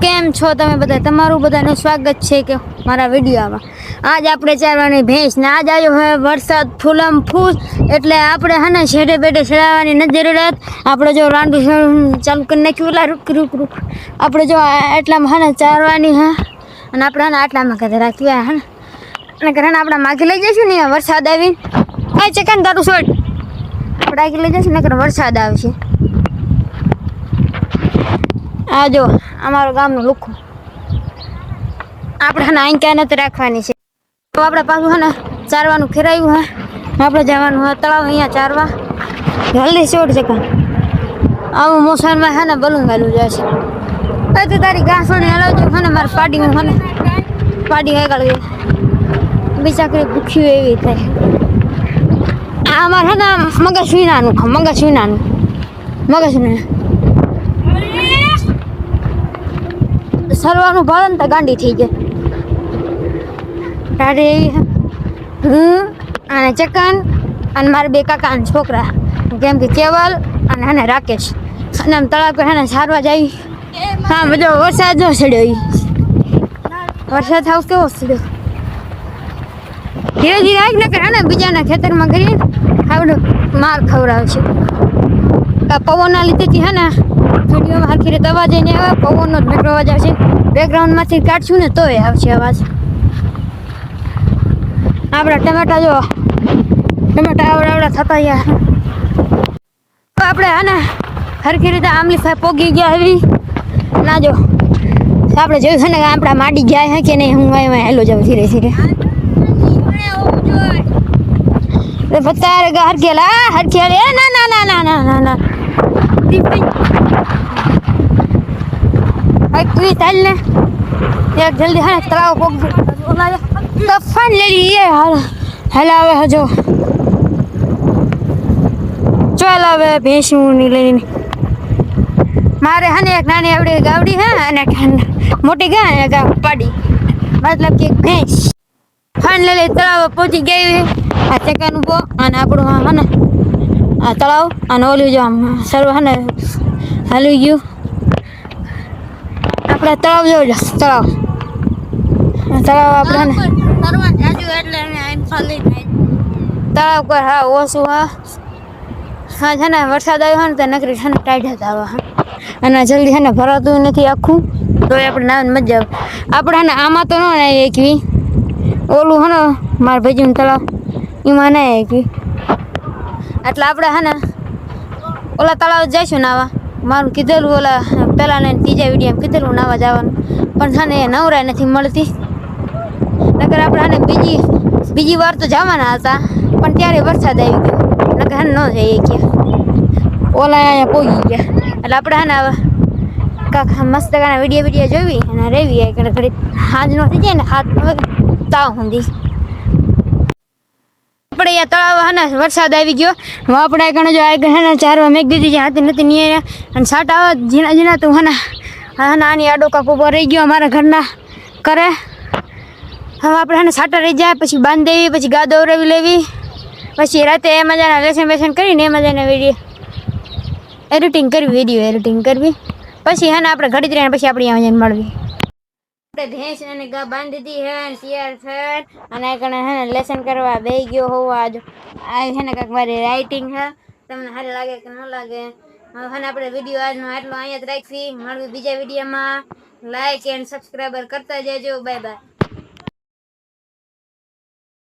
કેમ છો તમે બધા? તમારું બધાનું સ્વાગત છે કે મારા વિડીયોમાં. આજ આપણે ચારવાની ભેંસ ને આજ આવ્યો હવે વરસાદ ફૂલમ ફૂલ એટલે આપણે હે ને છેડે બેડે ચડાવવાની નથી જરૂરિયાત. આપણે જો રાંડું ચાલુ કરી નાખ્યું એટલે રૂક આપણે જો એટલામાં હે ને ચારવાની હે અને આપણે હે ને આટલામાં કદે રાખ્યું હે ને અને ઘરે આપણા માગી લઈ જઈશું ને વરસાદ આવી આ ચકન તારું છોડ આપણે આગી લઈ જઈશું ને વરસાદ આવશે. આ જો અમારું ગામનું લુખું આપણે હે અહીં ક્યાં નથી રાખવાની છે. તો આપણે પાછું હે ને ચારવાનું ખેરાયું હે આપણે જવાનું હે તળાવ અહીંયા ચારવા જલ્દી છોડ છે કાં આવું મોસમમાં હે ને બલૂન ગાલું જાય છે. તો તારી ઘાસોને હલાવજો હે ને મારે પાડી હું હે ને પાડી હેગાળી બિચારી ભૂખ્યું એવી થાય. આ અમારે હે ને મગજ વિનાનું સરવાનું ભાવે ને તો ગાંડી થઈ જાય. તારે હું અને ચકન અને મારા બે કાકા અને છોકરા કેમ કે કેવલ અને હે ને રાકેશ અને આમ તળાવ પર હે ને સારવા જાય. હા બધો વરસાદ જો ચડ્યો વરસાદ હાઉસ કેવો ચડ્યો ધીરે ધીરે આવી ને હે ને બીજાના ખેતરમાં કરીને આવડો માર ખવડાવશે. આ પવનના લીધેથી હે ને વિડીયોમાં હરખી રીતે અવાજ નહીં આવે. પવનનો જ નકરો અવાજ આવશે. બેકગ્રાઉન્ડમાંથી કાઢશું ને તોય આવશે અવાજ. આપણા ટમેટા જો ટમેટા આવડા થતા ગયા તો આપણે હે ને હરખી રીતે આમલી ફાઈ પોગી ગયા એવી ના જો આપણે જોયું છે ને આપણા માડી ગયા હે કે નહીં. હું હેલો જાઉં ધીરે ધીરે તારે હરખેલા ના તું ચાલ ને એક જલ્દી હે તળાવ પોગ તફાન લેલી એ હલાવે હજો ચાલ આવે ભેંસુની લઈને મારે હે ને એક નાની આવડી ગાવડી હે અને મોટી ગા પાડી મતલબ કે ભેંસ ફાન લઈ તળાવ પહોંચી ગઈ. આ ચકન ઉભો અને આપણું હે ને આ તળાવ અને ઓલું જો આમ સર્વ હે ને હાલી ગયું. આપણે તળાવ જોઈ તળાવ આપણે તળાવ પર હા ઓછું હા છે ને વરસાદ આવ્યો હોય ને તો નકરી છે ને ટાઈટ હતા આવા અને જલ્દી છે ને ભરાતું નથી આખું તો આપણે નાવાની મજા આવે. આપણે ને આમાં તો ન એકવી ઓલું હે ને મારા ભાઈજીનું તળાવ એમાં ના એકવી એટલે આપણે હે ને ઓલા તળાવ જઈશું નાવા. મારું કીધેલું ઓલા પહેલાં ને ત્રીજા વિડીયો કીધેલું નાવા જવાનું પણ છે ને એ નવરાય નથી મળતી. નકર આપણે હે ને બીજી વાર તો જવાના હતા પણ ત્યારે વરસાદ આવી ગયો નકર હે ન જઈએ ગયા ઓલા અહીંયા પોગી ગયા. એટલે આપણે હે ને હવે કાંક મસ્ત કાના વિડીયો જોવી અને રેવી ઘડી ઘડી હાજ નો થઈ જાય ને હાથ તાવ સુધી આપણે અહીંયા તળાવ હે ને વરસાદ આવી ગયો. આપણે કણે જો આગળ હે ને ચારવા મેઘ દીધી જે હાથી નથી નહીં અને સાટ આવે ઝીણા તું હે ને આની આડો કાપ ઉભો રહી ગયો અમારા ઘરના કરે. હવે આપણે હે ને સાટા રહી જાય પછી બાંધ દેવી પછી ગા દોરાવી લેવી પછી રાતે એ મજાના લેસન કરીને એ મજાના વિડીયો એડિટિંગ કરવી પછી હે ને આપણે ઘડી રહીને પછી આપણે અહીંયા મળવી. આપણે ભેંસ અને ગા બાંધી દીધી હે તૈયાર થઈ અને કણે હે ને લેસન કરવા બેહી ગયો હોવા આજ આ હે ને કાંઈક મારી રાઇટિંગ હે તમને સારી લાગે કે ન લાગે. હવે હે ને આપણે વિડીયો આજનો આટલો અહીંયા જ રાખવી. મળવી બીજા વિડીયોમાં. લાઈક એન્ડ સબસ્ક્રાઈબર કરતા જજો. Bye bye.